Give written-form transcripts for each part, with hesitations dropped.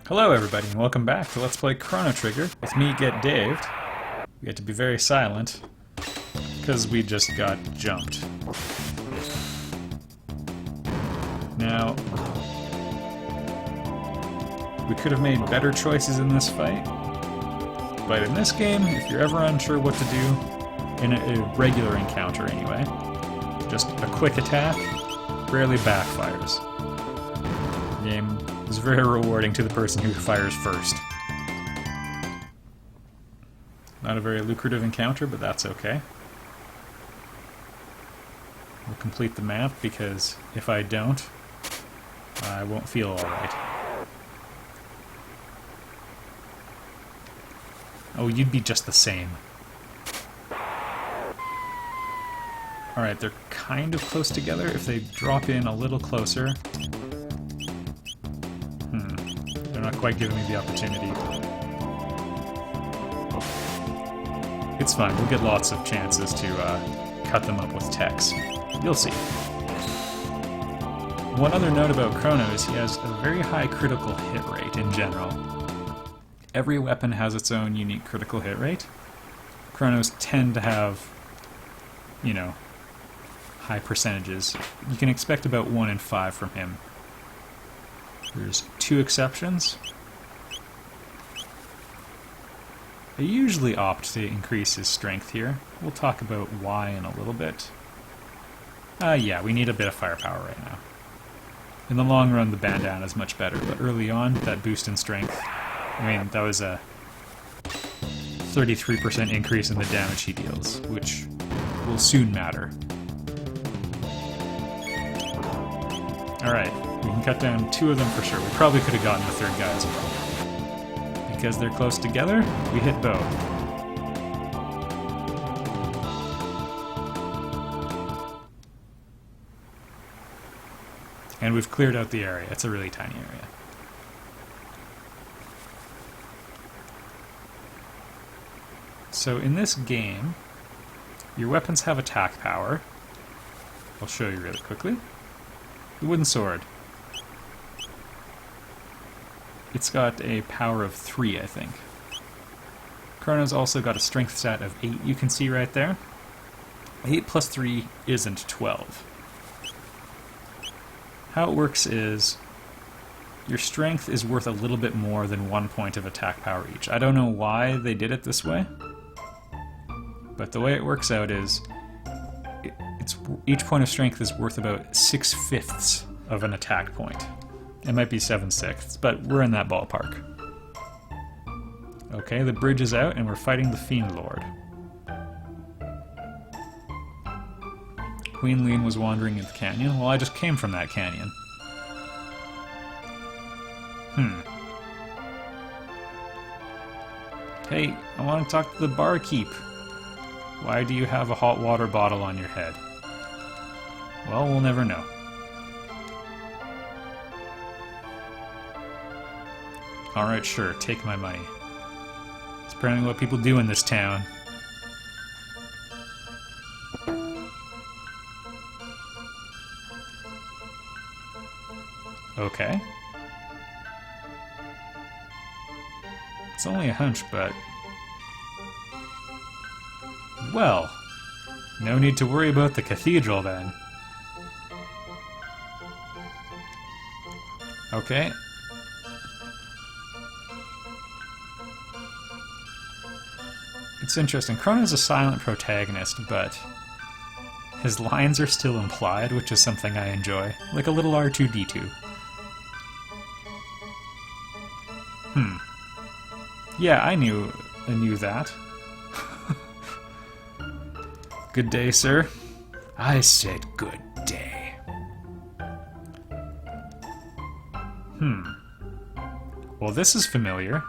Hello everybody and welcome back to Let's Play Chrono Trigger with me, Get Daved. We had to be very silent because we just got jumped. Now, we could have made better choices in this fight, but in this game, if you're ever unsure what to do, in a regular encounter anyway, just a quick attack rarely backfires. The game is very rewarding to the person who fires first. Not a very lucrative encounter, but that's okay. We'll complete the map because if I don't, I won't feel alright. Oh, you'd be just the same. Alright, they're kind of close together. If they drop in a little closer... They're not quite giving me the opportunity. It's fine, we'll get lots of chances to cut them up with techs. You'll see. One other note about Crono is he has a very high critical hit rate in general. Every weapon has its own unique critical hit rate. Chronos tend to have, you know, high percentages. You can expect about 1 in 5 from him. There's 2 exceptions. I usually opt to increase his strength here. We'll talk about why in a little bit. Yeah, we need a bit of firepower right now. In the long run, the bandana is much better, but early on, that boost in strength, I mean, that was a 33% increase in the damage he deals, which will soon matter. Alright, we can cut down 2 of them for sure. We probably could have gotten the 3rd guy as well. Because they're close together, we hit both. And we've cleared out the area. It's a really tiny area. So in this game, your weapons have attack power. I'll show you really quickly. The wooden sword. It's got a power of 3, I think. Chrono's also got a strength stat of 8, you can see right there. 8 plus 3 isn't 12. How it works is, your strength is worth a little bit more than 1 point of attack power each. I don't know why they did it this way, but the way it works out is, each point of strength is worth about 6/5 of an attack point. It might be 7/6, but we're in that ballpark. Okay, the bridge is out and we're fighting the Fiend Lord. Queen Lean was wandering in the canyon. Well, I just came from that canyon. Hey, I want to talk to the barkeep. Why do you have a hot water bottle on your head? Well, we'll never know. Alright, sure, take my money. It's apparently what people do in this town. Okay. It's only a hunch, but... well, no need to worry about the cathedral then. Okay. It's interesting. Crono's a silent protagonist, but his lines are still implied, which is something I enjoy. Like a little R2-D2. Yeah, I knew that. Good day, sir. I said good day. Well, this is familiar.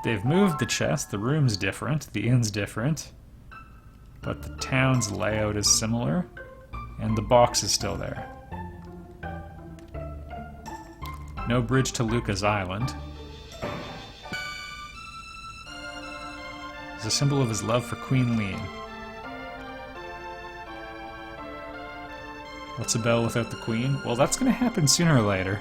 They've moved the chest, the room's different, the inn's different, but the town's layout is similar, and the box is still there. No bridge to Luca's Island. It's a symbol of his love for Queen Lean. What's a bell without the queen? Well, that's gonna happen sooner or later.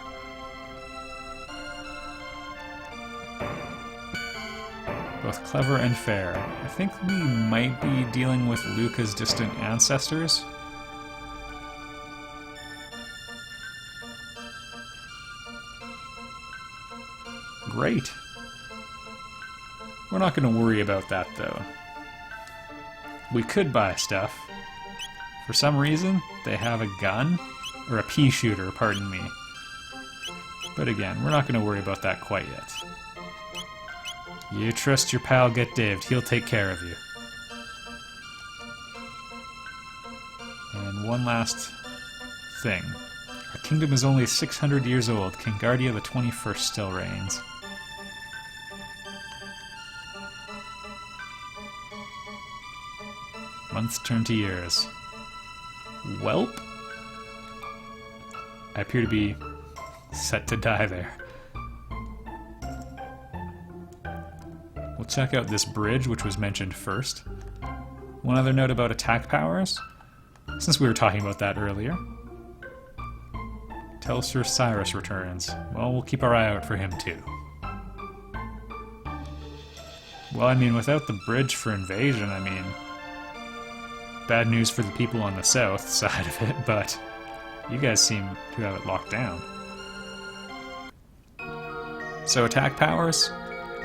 Both clever and fair. I think we might be dealing with Luca's distant ancestors. Great. We're not going to worry about that, though. We could buy stuff. For some reason, they have a gun, or a pea shooter, pardon me. But again, we're not going to worry about that quite yet. You trust your pal Get Daved, he'll take care of you. And one last thing. Our kingdom is only 600 years old. King Guardia the 21st still reigns. Months turn to years. Welp? I appear to be set to die there. We'll check out this bridge, which was mentioned first. One other note about attack powers, since we were talking about that earlier. Tell Sir Cyrus returns. Well, we'll keep our eye out for him too. Well, I mean, without the bridge for invasion, I mean, bad news for the people on the south side of it, but you guys seem to have it locked down. So attack powers,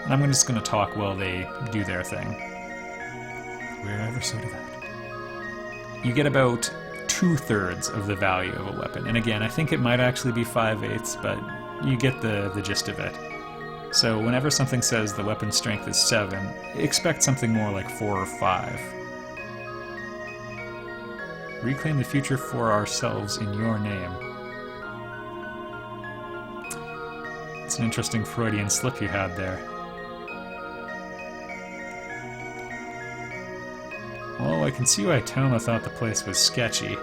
and I'm just going to talk while they do their thing. Wherever so to that. You get about 2/3 of the value of a weapon, and again, I think it might actually be 5/8, but you get the gist of it. So whenever something says the weapon strength is 7, expect something more like 4 or 5. Reclaim the future for ourselves in your name. It's an interesting Freudian slip you had there. Well, I can see why Toma thought the place was sketchy.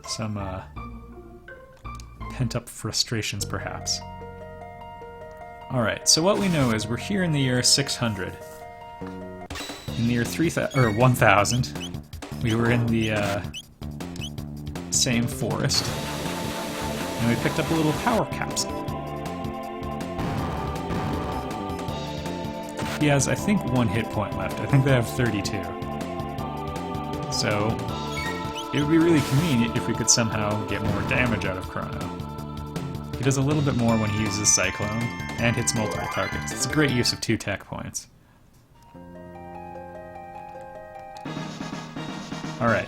Some, pent-up frustrations, perhaps. Alright, so what we know is we're here in the year 600. In the year 1000, we were in the same forest, and we picked up a little power capsule. He has, I think, 1 hit point left. I think they have 32. So, it would be really convenient if we could somehow get more damage out of Chrono. He does a little bit more when he uses Cyclone, and hits multiple targets. It's a great use of 2 tech points. Alright,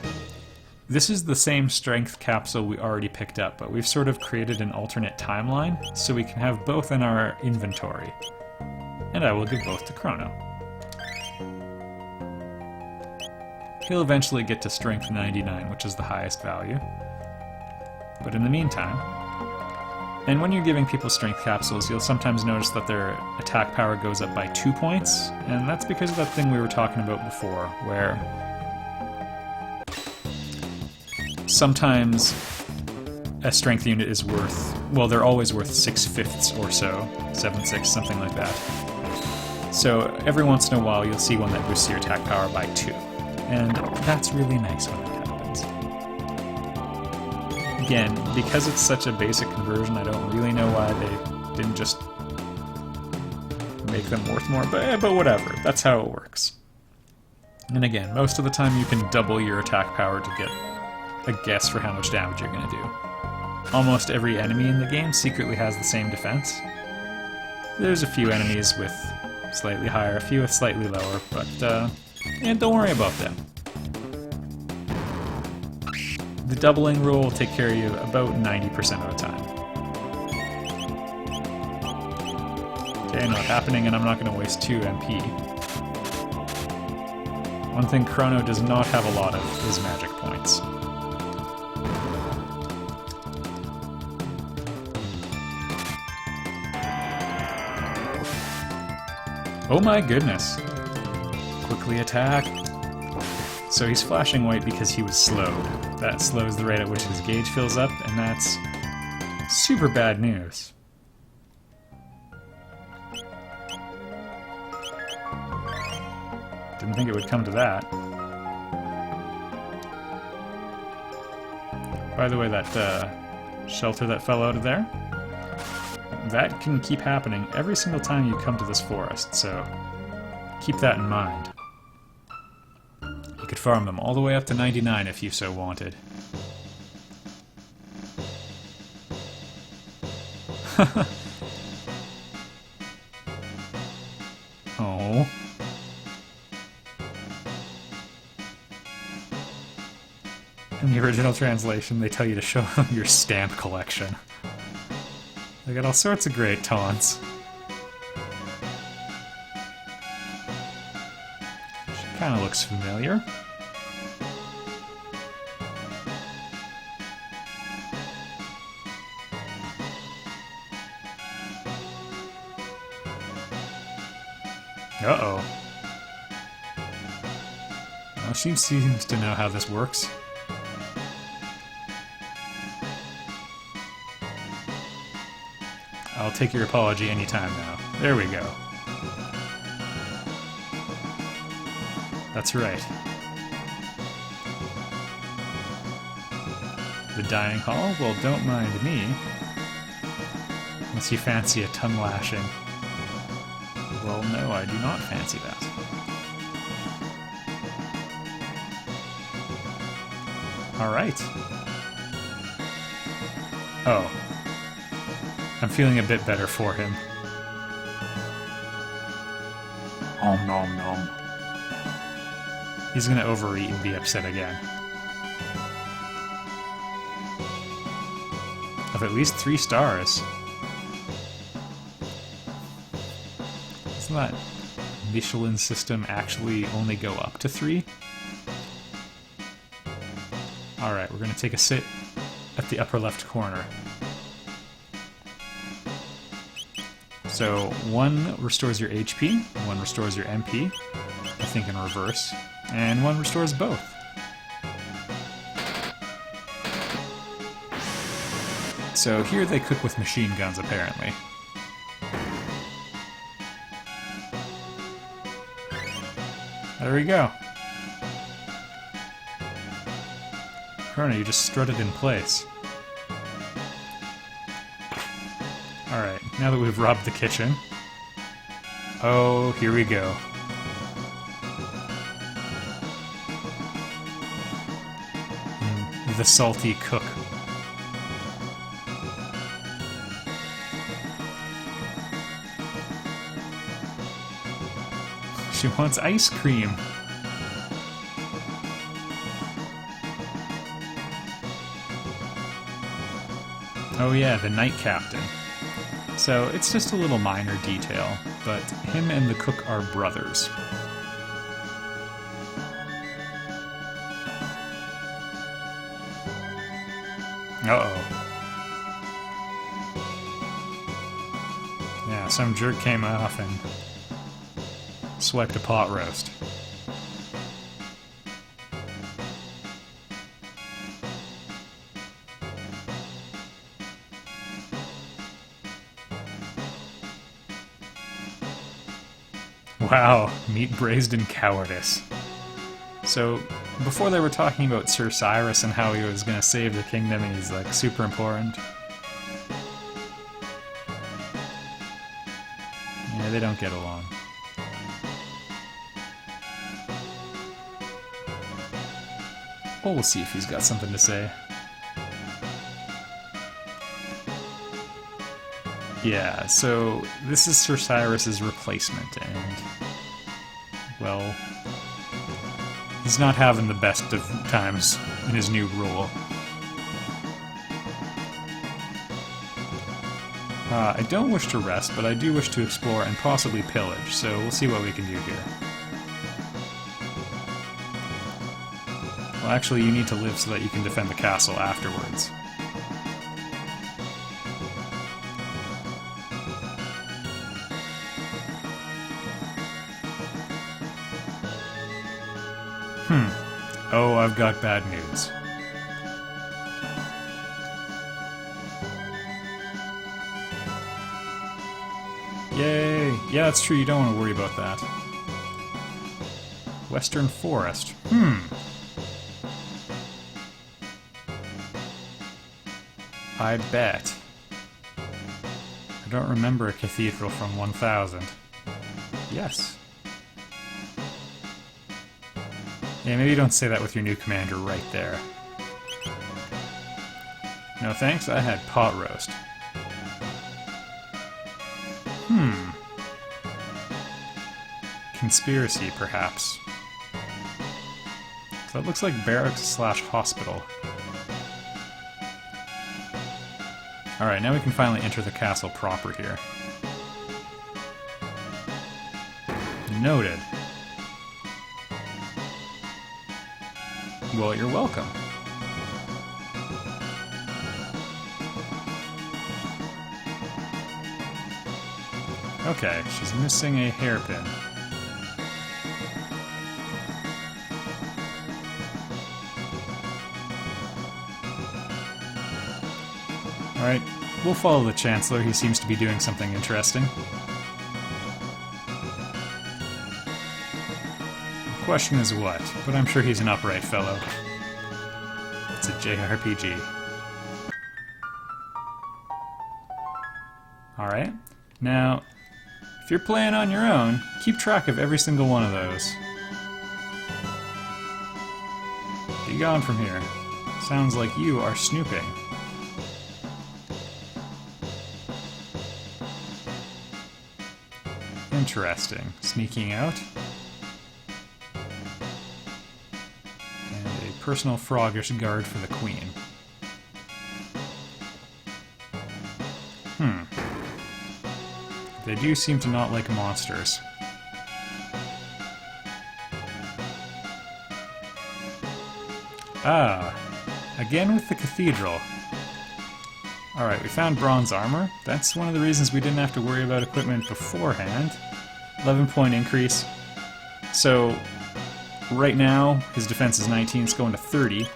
this is the same strength capsule we already picked up, but we've sort of created an alternate timeline, so we can have both in our inventory. And I will give both to Crono. He'll eventually get to strength 99, which is the highest value. But in the meantime, and when you're giving people strength capsules, you'll sometimes notice that their attack power goes up by 2 points, and that's because of that thing we were talking about before, where sometimes a strength unit is worth, well, they're always worth 6/5 or so, 7/6, something like that. So every once in a while you'll see one that boosts your attack power by 2, and that's really nice when that happens. Again, because it's such a basic conversion, I don't really know why they didn't just make them worth more, but whatever, that's how it works. And again, most of the time you can double your attack power to get a guess for how much damage you're going to do. Almost every enemy in the game secretly has the same defense. There's a few enemies with slightly higher, a few with slightly lower, but and don't worry about them. The doubling rule will take care of you about 90% of the time. Okay, not happening, and I'm not going to waste 2 MP. One thing Chrono does not have a lot of is magic points. Oh my goodness. Quickly attack. So he's flashing white because he was slowed. That slows the rate at which his gauge fills up, and that's super bad news. Didn't think it would come to that. By the way, that shelter that fell out of there, that can keep happening every single time you come to this forest, so keep that in mind. You could farm them all the way up to 99 if you so wanted. Oh. In the original translation, they tell you to show them your stamp collection. They got all sorts of great taunts. She kind of looks familiar. Uh-oh. Well, she seems to know how this works. I'll take your apology anytime now. There we go. That's right. The Dying Hall? Well, don't mind me. Unless you fancy a tongue lashing. Well, no, I do not fancy that. Alright. Oh. I'm feeling a bit better for him. Om nom nom. He's gonna overeat and be upset again. Of at least 3 stars. Doesn't that Michelin system actually only go up to 3? Alright, we're gonna take a sit at the upper left corner. So, 1 restores your HP, 1 restores your MP, I think in reverse, and 1 restores both. So here they cook with machine guns, apparently. There we go. Chrono, you just strutted in place. Alright, now that we've robbed the kitchen... Oh, here we go. The salty cook. She wants ice cream. Oh yeah, the night captain. So, it's just a little minor detail, but him and the cook are brothers. Uh-oh. Yeah, some jerk came off and swiped a pot roast. Wow, meat braised in cowardice. So, before they were talking about Sir Cyrus and how he was going to save the kingdom and he's like super important. Yeah, they don't get along. Well, we'll see if he's got something to say. Yeah, so this is Sir Cyrus's replacement, and, well, he's not having the best of times in his new role. I don't wish to rest, but I do wish to explore and possibly pillage, so we'll see what we can do here. Well, actually, you need to live so that you can defend the castle afterwards. Oh, I've got bad news. Yay! Yeah, that's true, you don't want to worry about that. Western Forest. I bet. I don't remember a cathedral from 1000. Yes. Yeah, maybe don't say that with your new commander right there. No thanks, I had pot roast. Conspiracy, perhaps. So it looks like barracks/hospital. Alright, now we can finally enter the castle proper here. Noted. Well, you're welcome. Okay, she's missing a hairpin. Alright, we'll follow the Chancellor. He seems to be doing something interesting. The question is what, but I'm sure he's an upright fellow. It's a JRPG. Alright, now, if you're playing on your own, keep track of every single one of those. Be gone from here. Sounds like you are snooping. Interesting. Sneaking out. And a personal froggish guard for the Queen. They do seem to not like monsters. Ah, again with the cathedral. Alright, we found bronze armor. That's one of the reasons we didn't have to worry about equipment beforehand. 11-point increase. So, right now, his defense is 19, it's going to 30.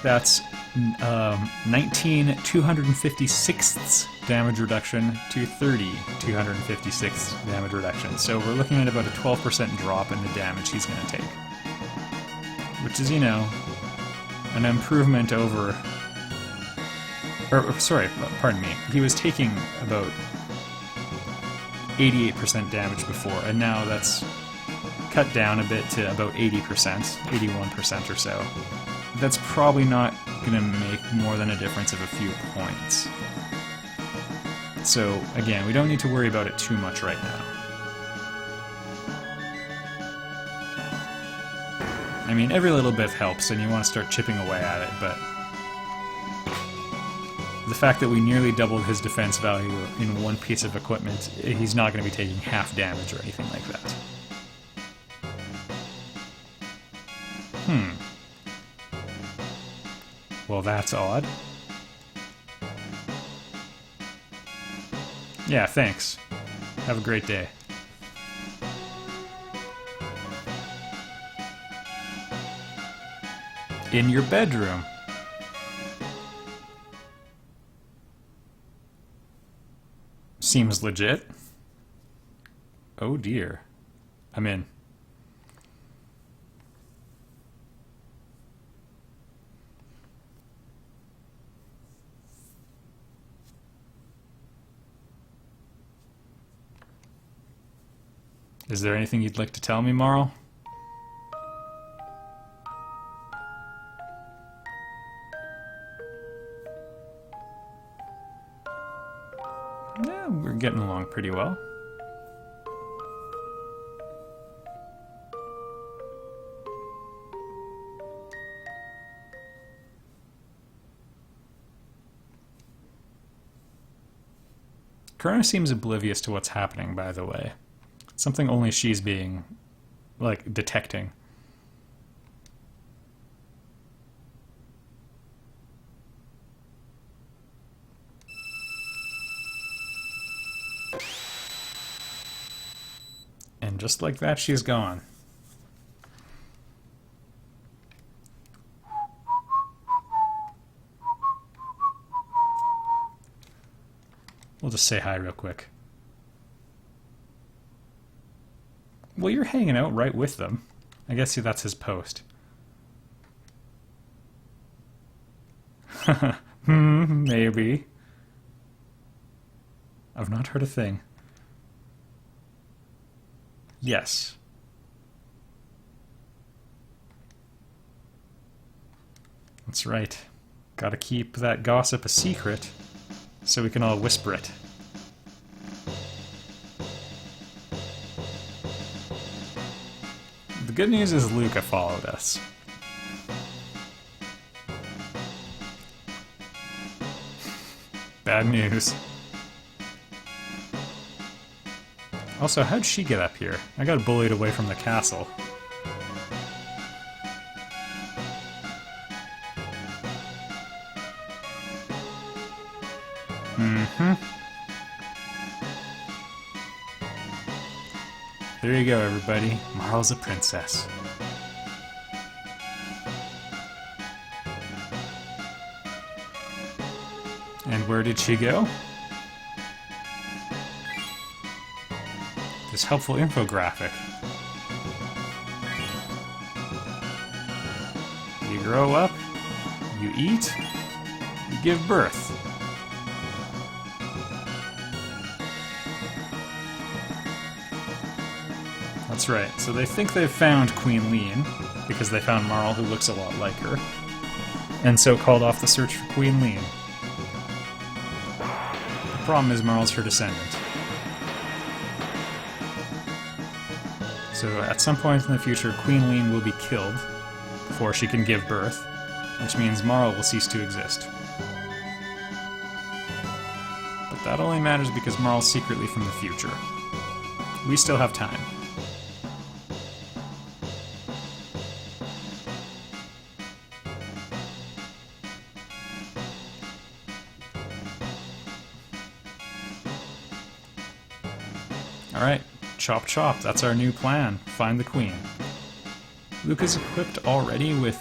That's 19 256ths damage reduction to 30 256ths damage reduction. So we're looking at about a 12% drop in the damage he's going to take. Which is, you know, an improvement over... sorry, pardon me. He was taking about 88% damage before, and now that's cut down a bit to about 80%, 81% or so. That's probably not going to make more than a difference of a few points. So, again, we don't need to worry about it too much right now. I mean, every little bit helps, and you want to start chipping away at it, but the fact that we nearly doubled his defense value in one piece of equipment, he's not going to be taking half damage or anything like that. Well, that's odd. Yeah, thanks. Have a great day. In your bedroom. Seems legit. Oh dear. I'm in. Is there anything you'd like to tell me, Marle? Yeah, we're getting along pretty well. Crono seems oblivious to what's happening, by the way. Something only she's being, like, detecting. And just like that, she's gone. We'll just say hi real quick. Well, you're hanging out right with them. I guess that's his post. Maybe. I've not heard a thing. Yes. That's right. Gotta keep that gossip a secret so we can all whisper it. The good news is Luca followed us. Bad news. Also, how'd she get up here? I got bullied away from the castle. There you go, everybody. Marle's a princess. And where did she go? This helpful infographic. You grow up, you eat, you give birth. That's right, so they think they've found Queen Lean, because they found Marle who looks a lot like her, and so called off the search for Queen Lean. The problem is Marle's her descendant. So at some point in the future, Queen Lean will be killed before she can give birth, which means Marle will cease to exist. But that only matters because Marle's secretly from the future. We still have time. Alright, chop chop, that's our new plan. Find the queen. Luca's equipped already with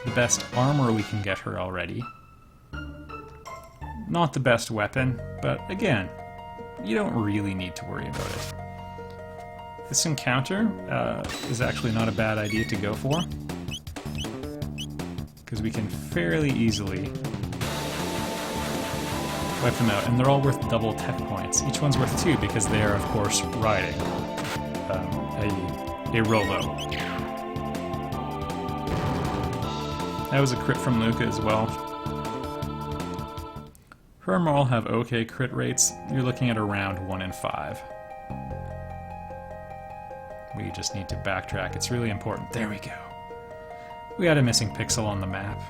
the best armor we can get her already. Not the best weapon, but again, you don't really need to worry about it. This encounter is actually not a bad idea to go for, because we can fairly easily wipe them out, and they're all worth double tech points. Each one's worth 2 because they are, of course, riding a Rolo. That was a crit from Luca as well. Her and Marle have okay crit rates. You're looking at around 1 in 5. We just need to backtrack. It's really important. There we go. We had a missing pixel on the map.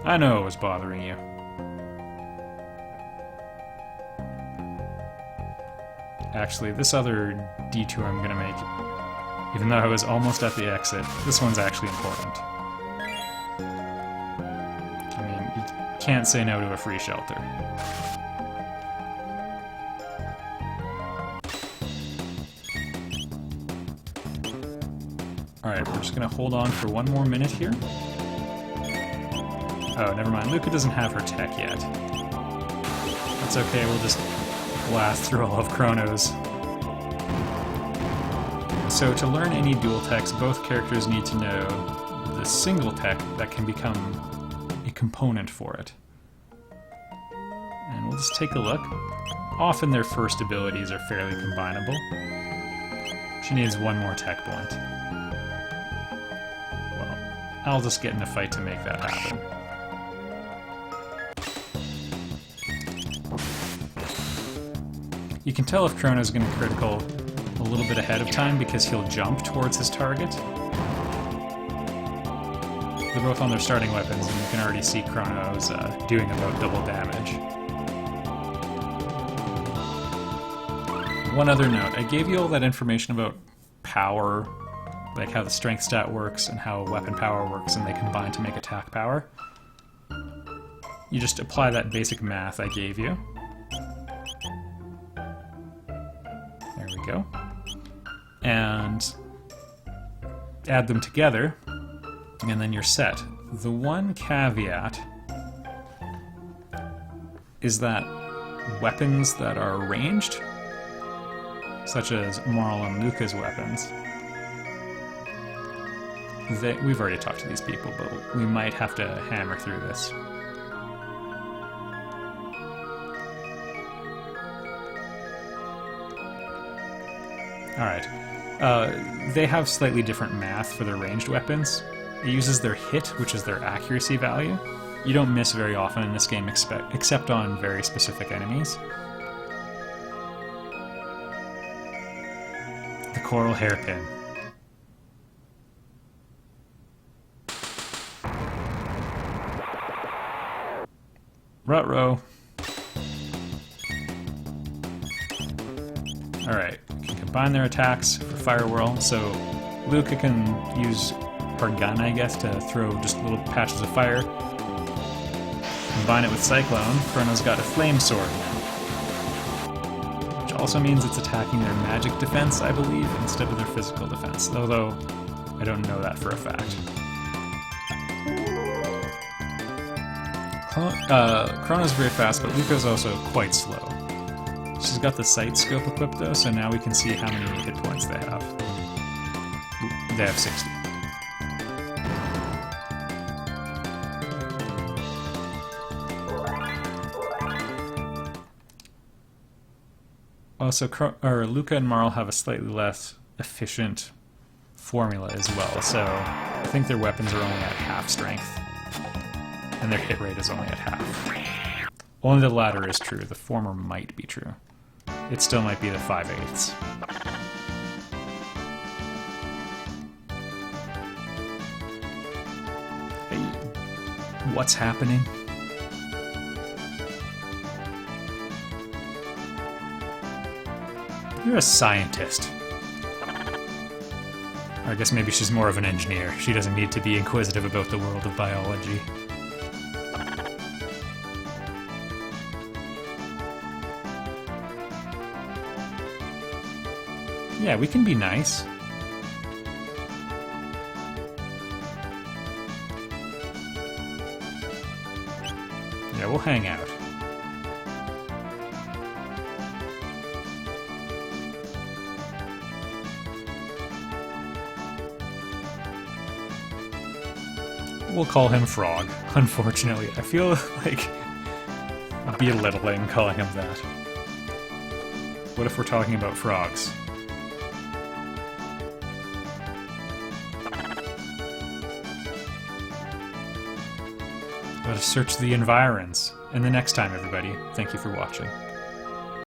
I know it was bothering you. Actually, this other detour I'm gonna make, even though I was almost at the exit, this one's actually important. I mean, you can't say no to a free shelter. Alright, we're just gonna hold on for 1 more minute here. Oh, never mind, Luca doesn't have her tech yet. That's okay, we'll just blast through all of Chrono's. So to learn any dual techs, both characters need to know the single tech that can become a component for it. And we'll just take a look. Often their first abilities are fairly combinable. She needs 1 more tech point. Well, I'll just get in a fight to make that happen. You can tell if Crono's going to critical a little bit ahead of time because he'll jump towards his target. They're both on their starting weapons, and you can already see Crono's doing about double damage. One other note, I gave you all that information about power, like how the strength stat works and how weapon power works, and they combine to make attack power. You just apply that basic math I gave you. There we go. And add them together, and then you're set. The one caveat is that weapons that are ranged, such as Marle and Luca's weapons, we've already talked to these people, but we might have to hammer through this. Alright. They have slightly different math for their ranged weapons. It uses their hit, which is their accuracy value. You don't miss very often in this game except on very specific enemies. The coral hairpin. Ruh-roh. Alright, we can combine their attacks for Fire Whirl, so Luca can use her gun, I guess, to throw just little patches of fire. Combine it with Cyclone, Chrono's got a Flame Sword now. Which also means it's attacking their magic defense, I believe, instead of their physical defense, although I don't know that for a fact. Chrono's very fast, but Luca's also quite slow. She's got the sight scope equipped though, so now we can see how many hit points they have. They have 60. Also, Luca and Marle have a slightly less efficient formula as well, so I think their weapons are only at half strength, and their hit rate is only at half. Only the latter is true, the former might be true. It still might be the 5/8. Hey, what's happening? You're a scientist. I guess maybe she's more of an engineer. She doesn't need to be inquisitive about the world of biology. Yeah, we can be nice. Yeah, we'll hang out. We'll call him Frog, unfortunately. I feel like belittling calling him that. What if we're talking about frogs? Let us search the environs. And the next time, everybody, thank you for watching.